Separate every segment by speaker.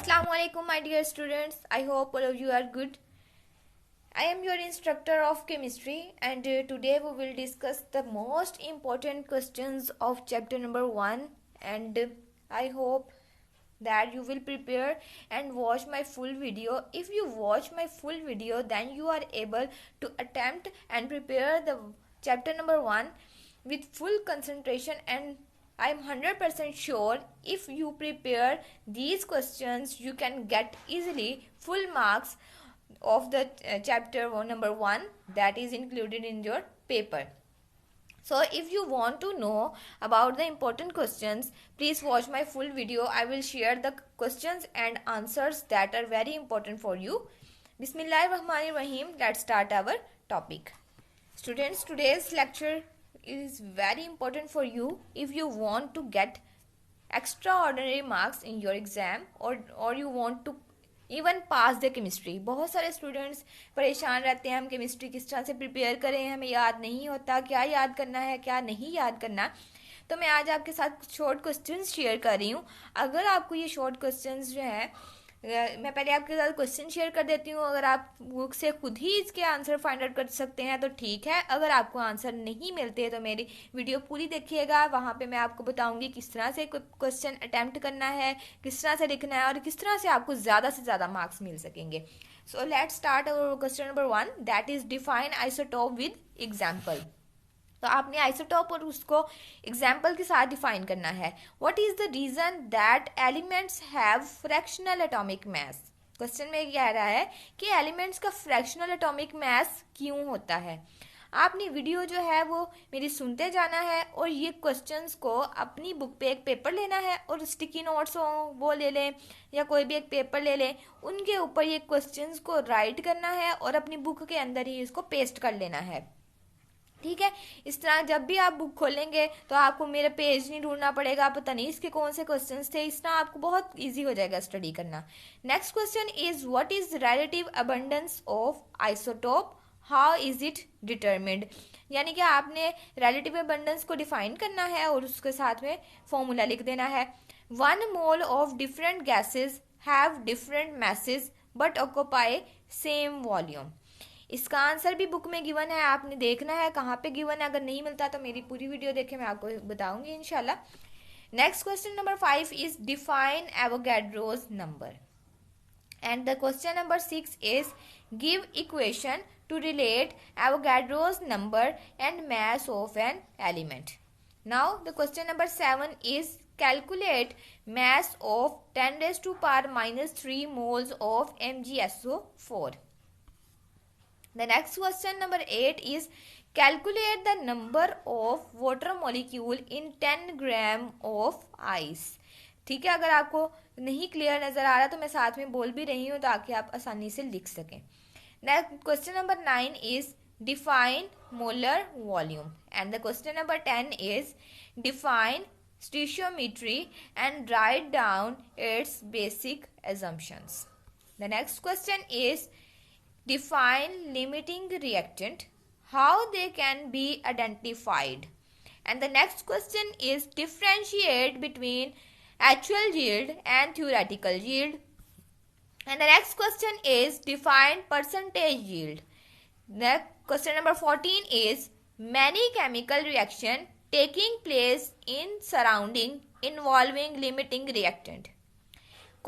Speaker 1: Assalamu alaikum, my dear students. I hope all of you are good. I am your instructor of chemistry, and today we will discuss the most important questions of chapter number 1. And I hope that you will prepare and watch my full video. If you watch my full video, then you are able to attempt and prepare the chapter number 1 with full concentration, and I am 100% sure if you prepare these questions you can get easily full marks of the chapter number 1 that is included in your paper. So if you want to know about the important questions, please watch my full video. I will share the questions and answers that are very important for you. Bismillahirrahmanirrahim. Let's start our topic. Students, today's lecture is very important for you if you want to get extraordinary marks in your exam or you want to even pass the chemistry. बहुत सारे students परेशान रहते हैं, हम chemistry किस तरह से prepare करें, हमें याद नहीं होता, क्या याद करना है क्या नहीं याद करना. तो मैं आज आपके साथ शॉर्ट क्वेश्चंस शेयर कर रही हूँ. अगर आपको ये शॉर्ट क्वेश्चंस जो है, मैं पहले आपके साथ क्वेश्चन शेयर कर देती हूँ. अगर आप बुक से खुद ही इसके आंसर फाइंड आउट कर सकते हैं तो ठीक है. अगर आपको आंसर नहीं मिलते तो मेरी वीडियो पूरी देखिएगा. वहाँ पे मैं आपको बताऊंगी किस तरह से क्वेश्चन अटेम्प्ट करना है, किस तरह से लिखना है और किस तरह से आपको ज़्यादा से ज़्यादा मार्क्स मिल सकेंगे. So let's start our question number 1, that is define isotope with example. तो आपने आइसोटोप और उसको एग्जाम्पल के साथ डिफाइन करना है. What is the reason that elements have fractional atomic mass. Question में कह रहा है कि एलिमेंट्स का फ्रैक्शनल एटॉमिक मास क्यों होता है. आपने वीडियो जो है वो मेरी सुनते जाना है और ये क्वेश्चंस को अपनी बुक पे एक पेपर लेना है और स्टिकी नोट्स हो वो ले लें या कोई भी एक पेपर ले लें, उनके ऊपर ये क्वेश्चंस को राइट करना है और अपनी बुक के अंदर ही इसको पेस्ट कर लेना है. ठीक है. इस तरह जब भी आप बुक खोलेंगे तो आपको मेरा पेज नहीं ढूंढना पड़ेगा, पता नहीं इसके कौन से क्वेश्चंस थे. इस तरह आपको बहुत इजी हो जाएगा स्टडी करना. Next question is what is relative abundance of isotope, how is it determined. यानी कि आपने रिलेटिव अबंडेंस को डिफाइन करना है और उसके साथ में फॉर्मूला लिख देना है. 1 mole of different gases have different message but occupy same volume. इसका आंसर भी बुक में गिवन है, आपने देखना है कहाँ पे गिवन है. अगर नहीं मिलता तो मेरी पूरी वीडियो देखें, मैं आपको बताऊंगी इंशाल्लाह. Next question number 5 is define Avogadro's number. And the question number 6 is give equation two relate Avogadro's number and mass of an element. Now the question number 7 is calculate mass of 10⁻³ moles of MgSO4. The next question number 8 is calculate the number of water molecule in 10 gram of ice. ठीक है. अगर आपको नहीं clear नजर आ रहा तो मैं साथ में बोल भी रही हूँ ताकि आप आसानी से लिख सकें. Next question number 9 is define molar volume and the question number 10 is define stoichiometry and write down its basic assumptions. The next question is define limiting reactant, how they can be identified. And the next question is differentiate between actual yield and theoretical yield. And the next question is define percentage yield. The question number 14 is many chemical reaction taking place in surrounding involving limiting reactant.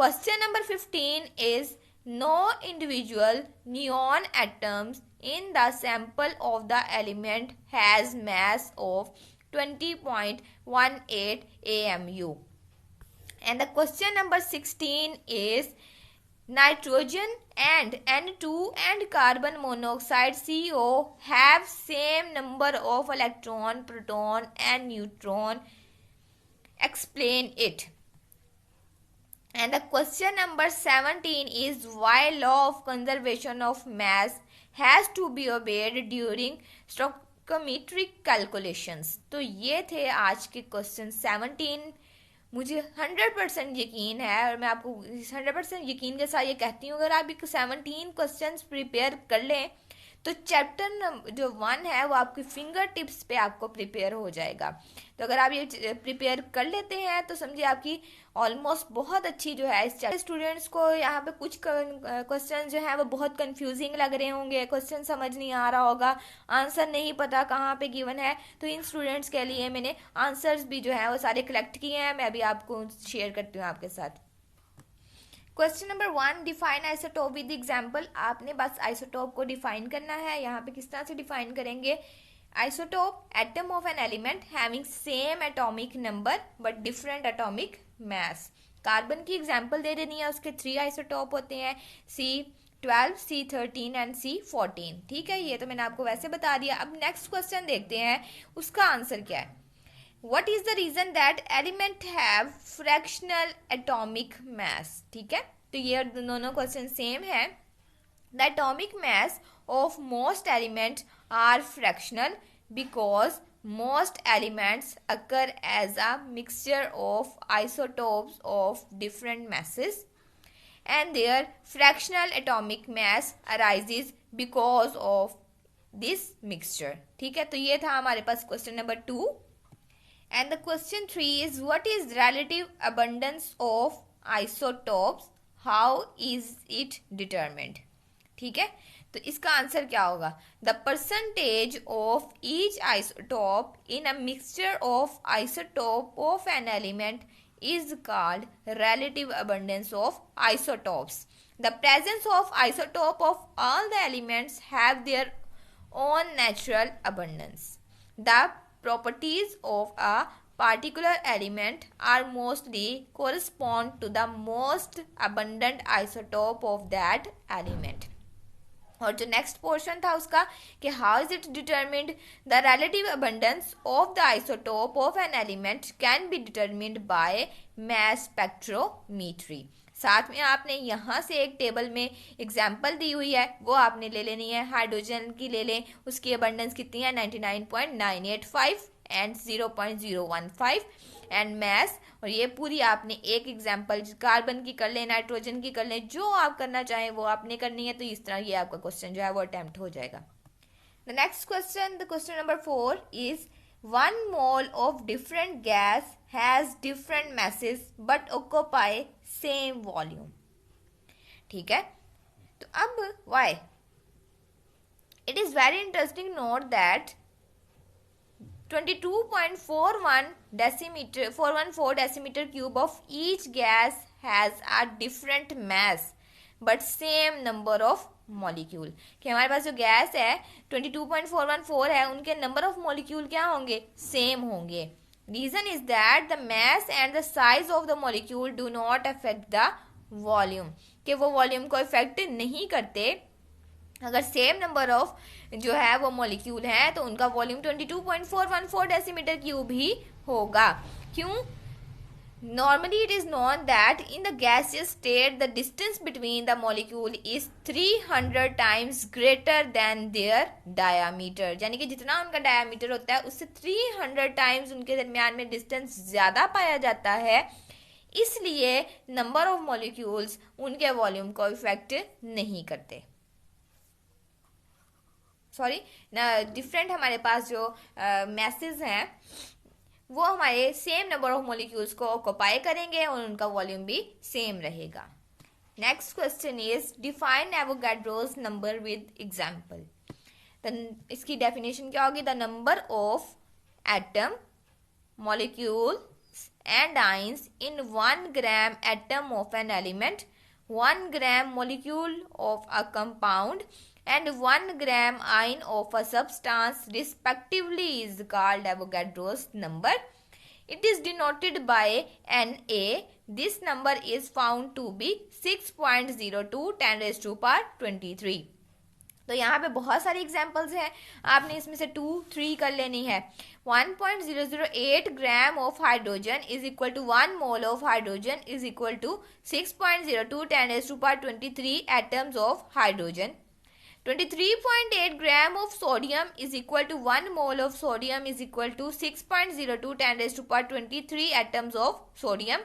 Speaker 1: Question number 15 is no individual neon atoms in the sample of the element has mass of 20.18 AMU. And the question number 16 is nitrogen and N2 and carbon monoxide CO have same number of electron, proton and neutron. Explain it. And the question number 17 is why law of conservation of mass has to be obeyed during stoichiometric calculations. तो ये थे आज के question 17. मुझे 100% यकीन है और मैं आपको 100% यकीन के साथ ये कहती हूँ अगर आप 17 क्वेश्चंस प्रिपेयर कर लें तो चैप्टर जो 1 है वो आपकी फिंगर टिप्स पे आपको प्रिपेयर हो जाएगा। तो अगर आप ये प्रिपेयर कर लेते हैं तो समझिए आपकी ऑलमोस्ट बहुत अच्छी जो है इस चैप्टर। स्टूडेंट्स को यहाँ पे कुछ क्वेश्चन जो है वो बहुत कंफ्यूजिंग लग रहे होंगे, क्वेश्चन समझ नहीं आ रहा होगा, आंसर नहीं पता कहाँ पे गिवन है, तो इन स्टूडेंट्स के लिए मैंने आंसर्स भी जो है वो सारे कलेक्ट किए हैं, मैं अभी आपको शेयर करती हूँ आपके साथ। Question number 1, define isotope with example. आपने बस आइसोटोप को डिफाइन करना है। यहाँ पे किस तरह से डिफाइन करेंगे? Isotope atom of an element having same atomic number but different atomic mass. Carbon की एग्जाम्पल दे देनी है, उसके 3 आइसोटोप होते हैं, C12, C13 एंड C14। ठीक है, ये तो मैंने आपको वैसे बता दिया। अब नेक्स्ट क्वेश्चन देखते हैं उसका आंसर क्या है। What is the reason that element have fractional atomic mass? ठीक है, तो ये दोनों क्वेश्चन सेम है। The atomic mass of most elements are fractional because most elements occur as a mixture of isotopes of different masses and their fractional atomic mass arises because of this mixture। ठीक है, तो ये था हमारे पास question number 2। And the question 3 is, what is relative abundance of isotopes? How is it determined? ठीक है, तो इसका आंसर क्या होगा? The percentage of each isotope in a mixture of isotope of an element is called relative abundance of isotopes. The presence of isotope of all the elements have their own natural abundance. The properties of a particular element are mostly correspond to the most abundant isotope of that element। और जो next portion था उसका कि how is it determined? The relative abundance of the isotope of an element can be determined by mass spectrometry. साथ में आपने यहाँ से एक टेबल में एग्जाम्पल दी हुई है, वो आपने ले लेनी है। हाइड्रोजन की ले लें, उसकी अबंडेंस कितनी है? 99.985 एंड 0.015 एंड मैस। और ये पूरी आपने एक एग्जाम्पल कार्बन की कर लें, नाइट्रोजन की कर लें, जो आप करना चाहें वो आपने करनी है। तो इस तरह ये आपका क्वेश्चन जो है वो अटेम्प्ट हो जाएगा। The next question, the question number 4 is 1 mole of different gas has different masses but occupy same volume। ठीक है, तो अब why? It is very interesting note that 22.414 decimeter cube of each gas has a different mass but same number of molecule. कि हमारे पास जो gas है 22.414 है, उनके नंबर ऑफ मॉलिक्यूल क्या होंगे? सेम होंगे। Reason is that the mass and the size of the molecule do not affect the volume, कि वो वॉल्यूम को इफेक्ट नहीं करते। अगर सेम नंबर ऑफ जो है वो मॉलिक्यूल है तो उनका वॉल्यूम 22.414 डेसीमीटर क्यूब ही होगा। क्यों? Normally it is known that in the gaseous state the distance between the molecule is 300 times greater than their diameter। यानी कि जितना उनका डायमीटर होता है उससे 300 टाइम्स उनके दरमियान में डिस्टेंस ज़्यादा पाया जाता है, इसलिए नंबर ऑफ मॉलिक्यूल्स उनके वॉल्यूम को इफेक्ट नहीं करते। सॉरी, डिफरेंट हमारे पास जो मैसेज हैं वो हमारे सेम नंबर ऑफ मॉलिक्यूल्स को ऑक्यूपाई करेंगे और उनका वॉल्यूम भी सेम रहेगा। Next question is define Avogadro's number with example. इसकी डेफिनेशन क्या होगी? The number of atom, molecules and ions in 1 gram atom of an element, 1 gram molecule of a compound and 1 gram ion of a substance respectively is called Avogadro's number. It is denoted by Na. This number is found to be 6.02 10 raised to power 23। तो यहाँ पे बहुत सारी examples हैं, आपने इसमें से 2-3 कर लेनी है। 1.008 gram of hydrogen is equal to 1 mole of hydrogen is equal to 6.02 10 raised to power 23 atoms of hydrogen. 23.8 gram of sodium is equal to 1 mole of sodium is equal to 6.02 10 raised to power 23 atoms of sodium.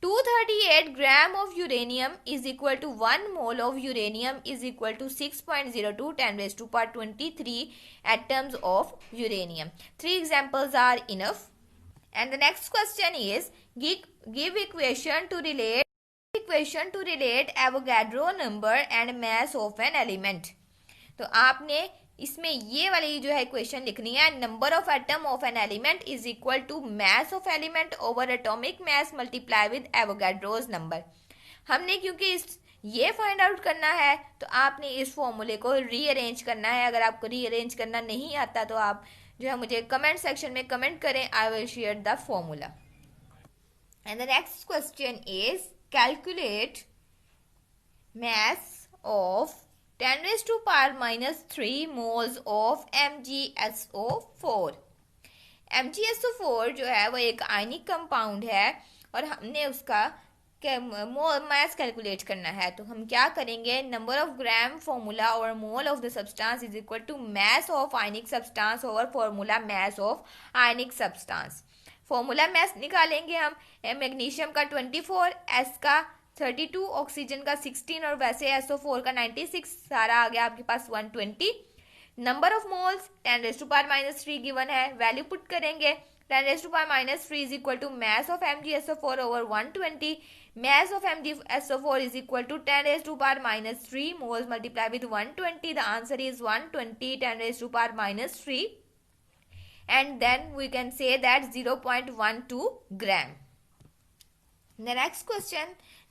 Speaker 1: 238 gram of uranium is equal to 1 mole of uranium is equal to 6.02 10 raised to power 23 atoms of uranium. 3 examples are enough. And the next question is give equation to relate Avogadro number and mass of an element. तो आपने इसमें ये वाली जो है equation लिखनी है, number of atom of an element is equal to mass of element over atomic mass multiply with Avogadro's number. हमने क्योंकि ये फाइंड आउट करना है तो आपने इस फॉर्मूले को रीअरेंज करना है. अगर आपको रीअरेंज करना नहीं आता तो आप जो है मुझे कमेंट सेक्शन में कमेंट करें. I will share the formula. And the next question is calculate mass of 10 raised to power minus 3 moles of MgSO4. MgSO4 जो है वो एक आयनिक कंपाउंड है और हमने उसका मास कैलकुलेट करना है. तो हम क्या करेंगे, नंबर ऑफ ग्राम फॉर्मूला और mole of the substance is equal to mass of ionic substance over formula mass of ionic substance. Formula mass निकालेंगे हम. मैग्नीशियम का 24, एस का 32, ऑक्सीजन का 16 और वैसे SO4 का 96. सारा आ गया आपके पास 120. Number of moles 10 raised to power minus 3 given है. वैल्यू पुट करेंगे 10 raised to power minus 3 is equal to mass of MgSO4 over 120. Mass of MgSO4 is equal to 10 raised to power minus 3 moles multiplied with 120. The answer is 120 10 raised to power minus 3. And then we can say that 0.12 gram. The next question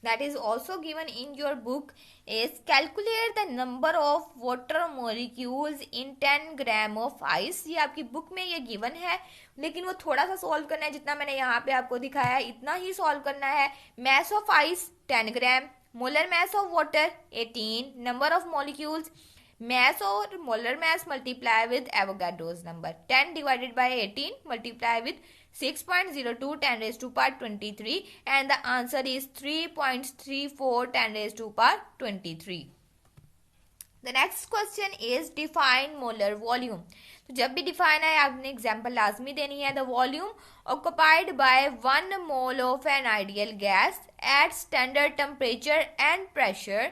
Speaker 1: that is also given in your book is calculate the number of water molecules in 10 gram of ice. ये आपकी book में ये given है लेकिन वो थोड़ा सा solve करना है. जितना मैंने यहाँ पे आपको दिखाया है इतना ही सॉल्व करना है. mass of ice 10 gram, molar mass of water 18, number of molecules mass or molar mass multiply with Avogadro's number. 10 divided by 18 multiply with 6.02 10 raised to power 23 and the answer is 3.34 10 raised to power 23. The next question is define molar volume. तो जब भी define है आपने example लाजमी देनी है. The volume occupied by 1 mole of an ideal gas at standard temperature and pressure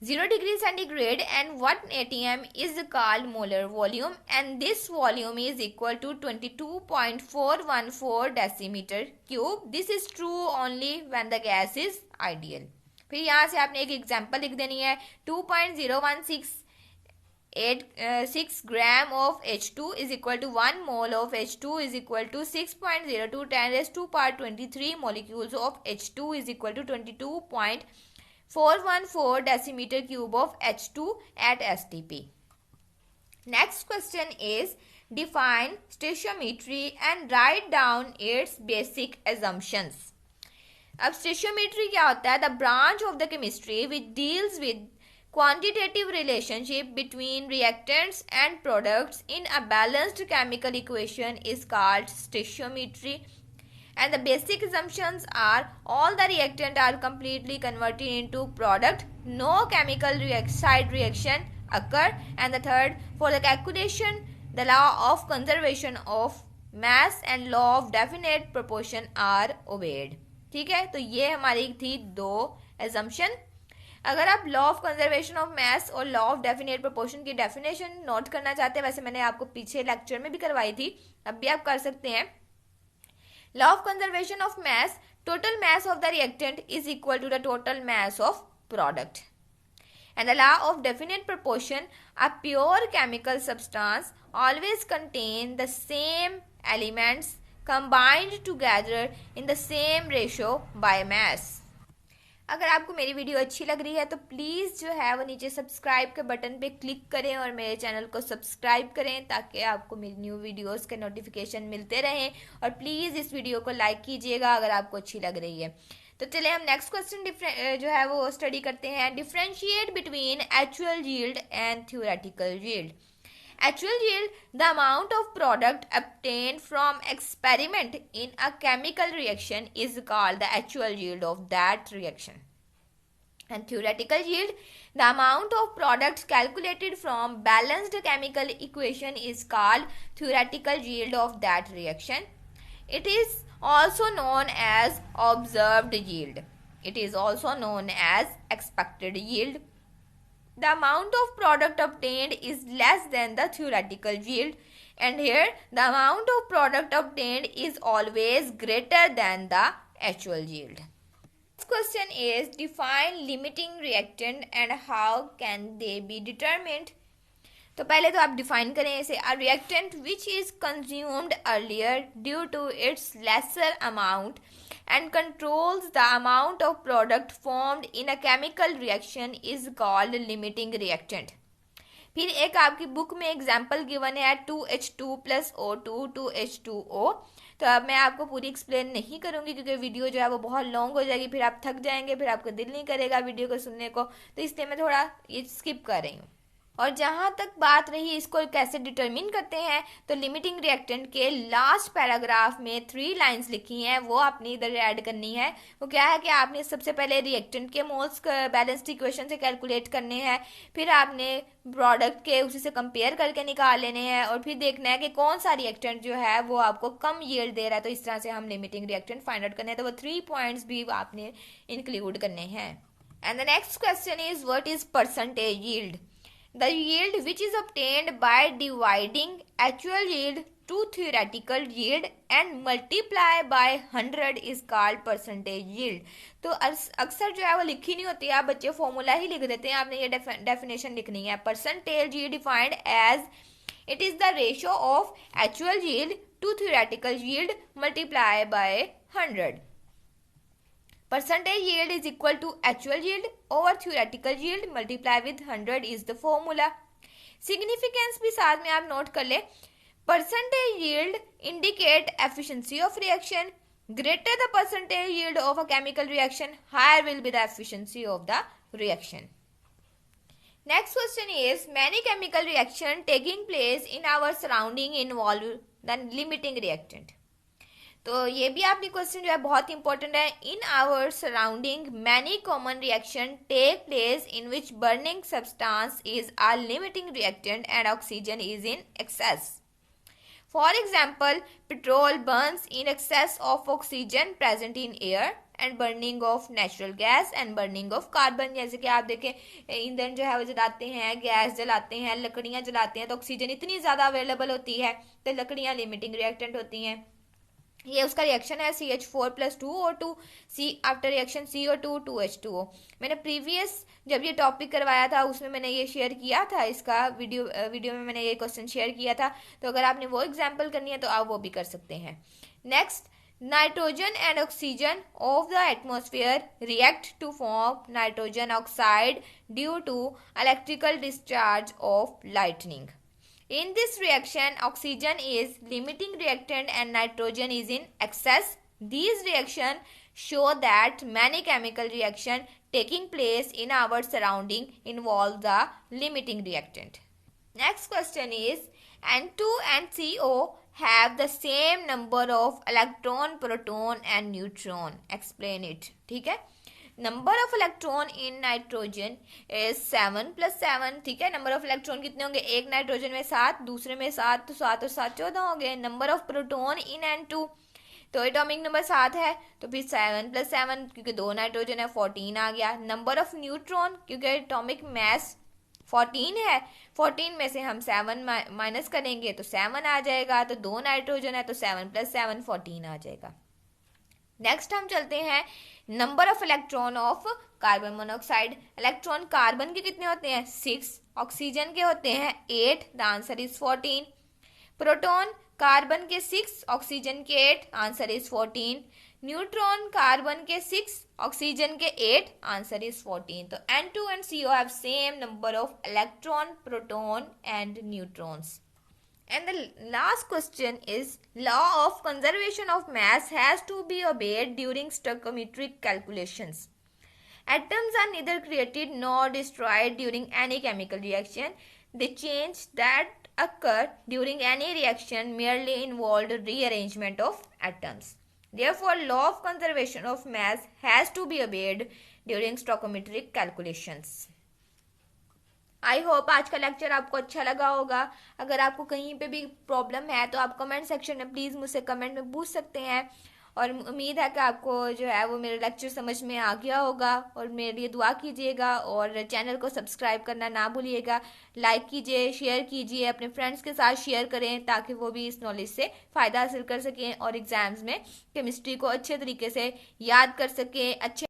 Speaker 1: 0 degree centigrade and 1 atm is called molar volume and this volume is equal to 22.414 decimeter cube. This is true only when the gas is ideal. फिर यहाँ से आपने एक example लिख देनी है. 2.0168 gram of H2 is equal to 1 mole of H2 is equal to 6.02 10 raised to power 23 molecules of H2 is equal to 22.414 decimeter cube of H2 at STP. Next question is define stoichiometry and write down its basic assumptions. अब stoichiometry क्या होता है? The branch of the chemistry which deals with quantitative relationship between reactants and products in a balanced chemical equation is called stoichiometry. And the basic assumptions are all the reactant are completely converted into product, no chemical side reaction occur, and the third, for the calculation the law of conservation of mass and law of definite proportion are obeyed. ठीक है, तो ये हमारी थी 2 assumption. अगर आप law of conservation of mass और law of definite proportion की डेफिनेशन नोट करना चाहते हैं, वैसे मैंने आपको पीछे लेक्चर में भी करवाई थी, अब भी आप कर सकते हैं. Law of conservation of mass, total mass of the reactant is equal to the total mass of product. And the law of definite proportion, a pure chemical substance always contain the same elements combined together in the same ratio by mass. अगर आपको मेरी video अच्छी लग रही है तो please जो है वो नीचे सब्सक्राइब के बटन पे क्लिक करें और मेरे चैनल को सब्सक्राइब करें ताकि आपको मेरी न्यू वीडियोस के नोटिफिकेशन मिलते रहें. और प्लीज़ इस वीडियो को लाइक कीजिएगा अगर आपको अच्छी लग रही है. तो चलिए हम नेक्स्ट क्वेश्चन जो है वो स्टडी करते हैं. Differentiate between actual yield and theoretical yield. Actual yield, the amount of product obtained from experiment in a chemical reaction is called the actual yield of that reaction. And theoretical yield, the amount of products calculated from balanced chemical equation is called theoretical yield of that reaction. It is also known as observed yield. It is also known as expected yield. The amount of product obtained is less than the theoretical yield, and here the amount of product obtained is always greater than the actual yield. Next question is define limiting reactant and how can they be determined. तो पहले तो आप define करें इसे. A reactant which is consumed earlier due to its lesser amount and controls the amount of product formed in a chemical reaction is called limiting reactant. फिर एक आपकी book में एग्जाम्पल गिवन है 2H2 plus O2 2H2O. तो अब मैं आपको पूरी एक्सप्लेन नहीं करूंगी क्योंकि वीडियो जो है वो बहुत लॉन्ग हो जाएगी, फिर आप थक जाएंगे, फिर आपको दिल नहीं करेगा वीडियो को सुनने को, तो इसलिए मैं थोड़ा ये स्किप कर रही हूँ. और जहाँ तक बात रही इसको कैसे डिटरमिन करते हैं, तो लिमिटिंग रिएक्टेंट के लास्ट पैराग्राफ में 3 लाइंस लिखी हैं, वो आपने इधर ऐड करनी है. वो क्या है कि आपने सबसे पहले रिएक्टेंट के मोल्स बैलेंस्ड इक्वेशन से कैलकुलेट करने हैं, फिर आपने प्रोडक्ट के उसी से कंपेयर करके निकाल लेने हैं, और फिर देखना है कि कौन सा रिएक्टेंट जो है वो आपको कम यील्ड दे रहा है. तो इस तरह से हम लिमिटिंग रिएक्टेंट फाइंड आउट करने हैं. तो वो 3 पॉइंट्स भी आपने इंक्लूड करने हैं. And the next question is what is percentage yield. The yield which is obtained by dividing actual yield to theoretical yield and multiply by 100 is called percentage yield. तो अक्सर जो है वो लिखी नहीं होती है, आप बच्चे फॉर्मूला ही लिख देते हैं. आपने ये डेफिनेशन लिखनी है. Percentage yield defined as it is the ratio of actual yield to theoretical yield multiplied by 100. Percentage yield is equal to actual yield over theoretical yield multiplied with 100 is the formula. Significance भी साथ में आप note कर ले. Percentage yield indicate efficiency of reaction. Greater the percentage yield of a chemical reaction, higher will be the efficiency of the reaction. Next question is many chemical reaction taking place in our surrounding involve the limiting reactant. तो ये भी आपने question जो है बहुत important है. In our surrounding many common reaction take place in which burning substance is a limiting reactant and oxygen is in excess. For example petrol burns in excess of oxygen present in air and burning of natural gas and burning of carbon. जैसे कि आप देखें ईंधन जो है वो जलाते हैं, गैस जलाते हैं, लकड़ियाँ जलाते हैं, तो ऑक्सीजन इतनी ज़्यादा अवेलेबल होती है तो लकड़ियाँ लिमिटिंग रिएक्टेंट होती हैं. ये उसका रिएक्शन है CH4 plus 2O2 C after reaction CO2 2H2O. मैंने प्रीवियस जब ये टॉपिक करवाया था उसमें मैंने ये शेयर किया था, इसका वीडियो में मैंने ये क्वेश्चन शेयर किया था. तो अगर आपने वो एग्जाम्पल करनी है तो आप वो भी कर सकते हैं. Next, nitrogen and oxygen of the atmosphere react to form nitrogen oxide due to electrical discharge of lightning. In this reaction, oxygen is limiting reactant and nitrogen is in excess. These reactions show that many chemical reactions taking place in our surrounding involve the limiting reactant. Next question is N2 and CO have the same number of electron, proton and neutron. Explain it. ठीक है. Number of electron in nitrogen is 7 + 7. ठीक है. Number of electron कितने होंगे? एक nitrogen में 7, दूसरे में 7, तो 7 और 7 14 हो गए. Number of proton in N2, तो एटॉमिक नंबर 7 है तो फिर 7 + 7 क्योंकि 2 नाइट्रोजन है 14 आ गया. नंबर ऑफ न्यूट्रॉन क्योंकि एटॉमिक मास 14 है, 14 में से हम 7 माइनस करेंगे तो 7 आ जाएगा. तो 2 नाइट्रोजन है तो 7 + 7 14 आ जाएगा. नेक्स्ट हम चलते हैं number of electron of carbon monoxide. Electron carbon के कितने होते हैं? 6. ऑक्सीजन के होते हैं 8. The answer is 14. Proton carbon के 6, ऑक्सीजन के 8. Answer is 14. न्यूट्रॉन कार्बन के 6, ऑक्सीजन के 8. Answer is 14. तो N2 and CO have same number of electron, proton and neutrons. And the last question is law of conservation of mass has to be obeyed during stoichiometric calculations. Atoms are neither created nor destroyed during any chemical reaction. The change that occur during any reaction merely involved rearrangement of atoms. Therefore, law of conservation of mass has to be obeyed during stoichiometric calculations. I hope आज का lecture आपको अच्छा लगा होगा। अगर आपको कहीं पे भी प्रॉब्लम है तो आप कमेंट सेक्शन में प्लीज़ मुझसे कमेंट में पूछ सकते हैं। और उम्मीद है कि आपको जो है वो मेरा लेक्चर समझ में आ गया होगा। और मेरे लिए दुआ कीजिएगा और चैनल को सब्सक्राइब करना ना भूलिएगा। लाइक कीजिए, शेयर कीजिए, अपने फ्रेंड्स के साथ शेयर करें ताकि वो भी इस नॉलेज से फ़ायदा हासिल कर सकें और एग्ज़ाम्स में केमिस्ट्री को अच्छे तरीके से याद कर सकें, अच्छे